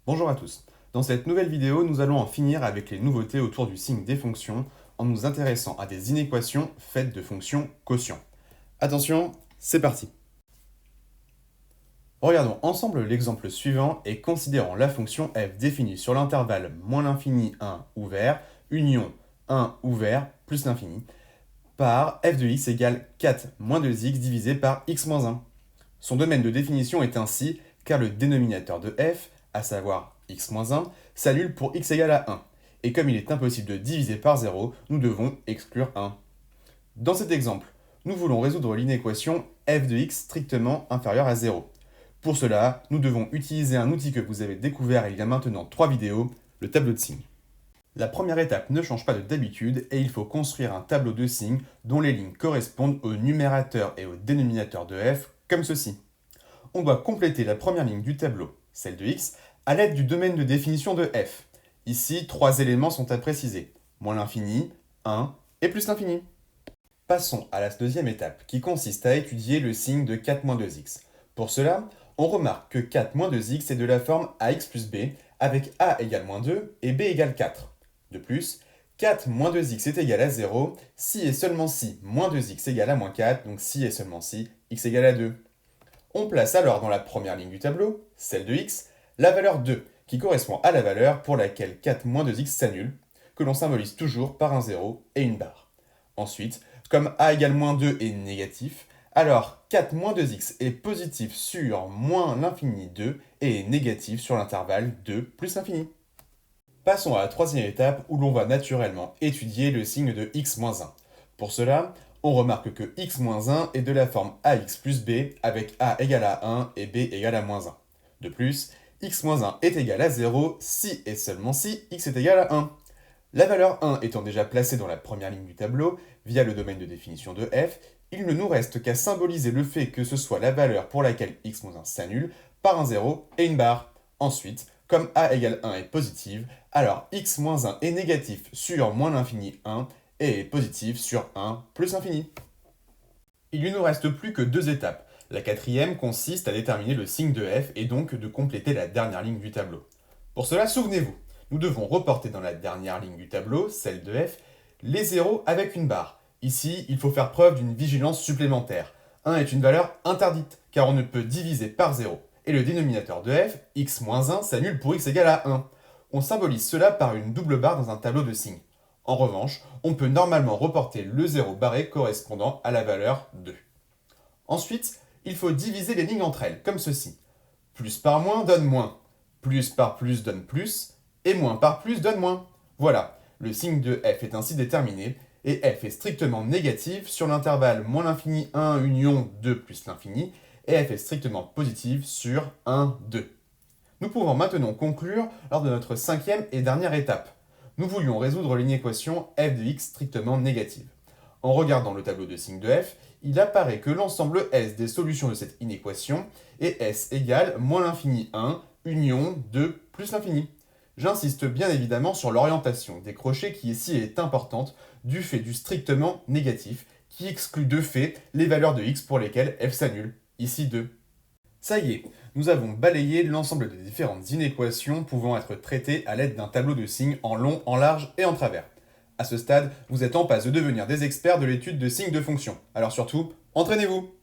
Bonjour à tous. Dans cette nouvelle vidéo, nous allons en finir avec les nouveautés autour du signe des fonctions en nous intéressant à des inéquations faites de fonctions quotient. Attention, c'est parti. Regardons ensemble l'exemple suivant et considérons la fonction f définie sur l'intervalle moins l'infini 1 ouvert, union 1 ouvert plus l'infini, par f de x égale 4 moins 2x divisé par x moins 1. Son domaine de définition est ainsi car le dénominateur de f, à savoir x moins 1, s'annule pour x égale à 1. Et comme il est impossible de diviser par 0, nous devons exclure 1. Dans cet exemple, nous voulons résoudre l'inéquation f de x strictement inférieure à 0. Pour cela, nous devons utiliser un outil que vous avez découvert il y a maintenant 3 vidéos, le tableau de signes. La première étape ne change pas de d'habitude et il faut construire un tableau de signes dont les lignes correspondent au numérateur et au dénominateur de f, comme ceci. On doit compléter la première ligne du tableau, celle de x, à l'aide du domaine de définition de f. Ici, 3 éléments sont à préciser, moins l'infini, 1 et plus l'infini. Passons à la deuxième étape, qui consiste à étudier le signe de 4 moins 2x. Pour cela, on remarque que 4 moins 2x est de la forme ax plus b, avec a égale moins 2 et b égale 4. De plus, 4 moins 2x est égal à 0 si et seulement si moins 2x égale à moins 4, donc si et seulement si x égale à 2. On place alors dans la première ligne du tableau, celle de x, la valeur 2, qui correspond à la valeur pour laquelle 4 moins 2x s'annule, que l'on symbolise toujours par un 0 et une barre. Ensuite, comme a égale moins 2 est négatif, alors 4 moins 2x est positif sur moins l'infini 2 et est négatif sur l'intervalle 2 plus l'infini. Passons à la troisième étape où l'on va naturellement étudier le signe de x moins 1. Pour cela, on remarque que x moins 1 est de la forme ax plus b avec a égale à 1 et b égale à moins 1. De plus, x moins 1 est égal à 0 si et seulement si x est égal à 1. La valeur 1 étant déjà placée dans la première ligne du tableau via le domaine de définition de f, il ne nous reste qu'à symboliser le fait que ce soit la valeur pour laquelle x moins 1 s'annule par un 0 et une barre. Ensuite, comme a égale 1 est positive, alors x moins 1 est négatif sur moins l'infini 1 et est positif sur 1 plus l'infini. Il ne nous reste plus que deux étapes. La quatrième consiste à déterminer le signe de f et donc de compléter la dernière ligne du tableau. Pour cela, souvenez-vous, nous devons reporter dans la dernière ligne du tableau, celle de f, les zéros avec une barre. Ici, il faut faire preuve d'une vigilance supplémentaire. 1 est une valeur interdite, car on ne peut diviser par 0. Et le dénominateur de f, x moins 1, s'annule pour x égale à 1. On symbolise cela par une double barre dans un tableau de signes. En revanche, on peut normalement reporter le 0 barré correspondant à la valeur 2. Ensuite, il faut diviser les lignes entre elles, comme ceci. Plus par moins donne moins, plus par plus donne plus, et moins par plus donne moins. Voilà, le signe de f est ainsi déterminé, et f est strictement négatif sur l'intervalle moins l'infini 1 union 2 plus l'infini, et f est strictement positif sur 1, 2. Nous pouvons maintenant conclure lors de notre cinquième et dernière étape. Nous voulions résoudre l'inéquation f de x strictement négative. En regardant le tableau de signes de f, il apparaît que l'ensemble S des solutions de cette inéquation est S égale moins l'infini 1 union 2 plus l'infini. J'insiste bien évidemment sur l'orientation des crochets qui ici est importante du fait du strictement négatif qui exclut de fait les valeurs de x pour lesquelles f s'annule, ici 2. Ça y est, nous avons balayé l'ensemble des différentes inéquations pouvant être traitées à l'aide d'un tableau de signes en long, en large et en travers. À ce stade, vous êtes en passe de devenir des experts de l'étude de signes de fonctions. Alors surtout, entraînez-vous!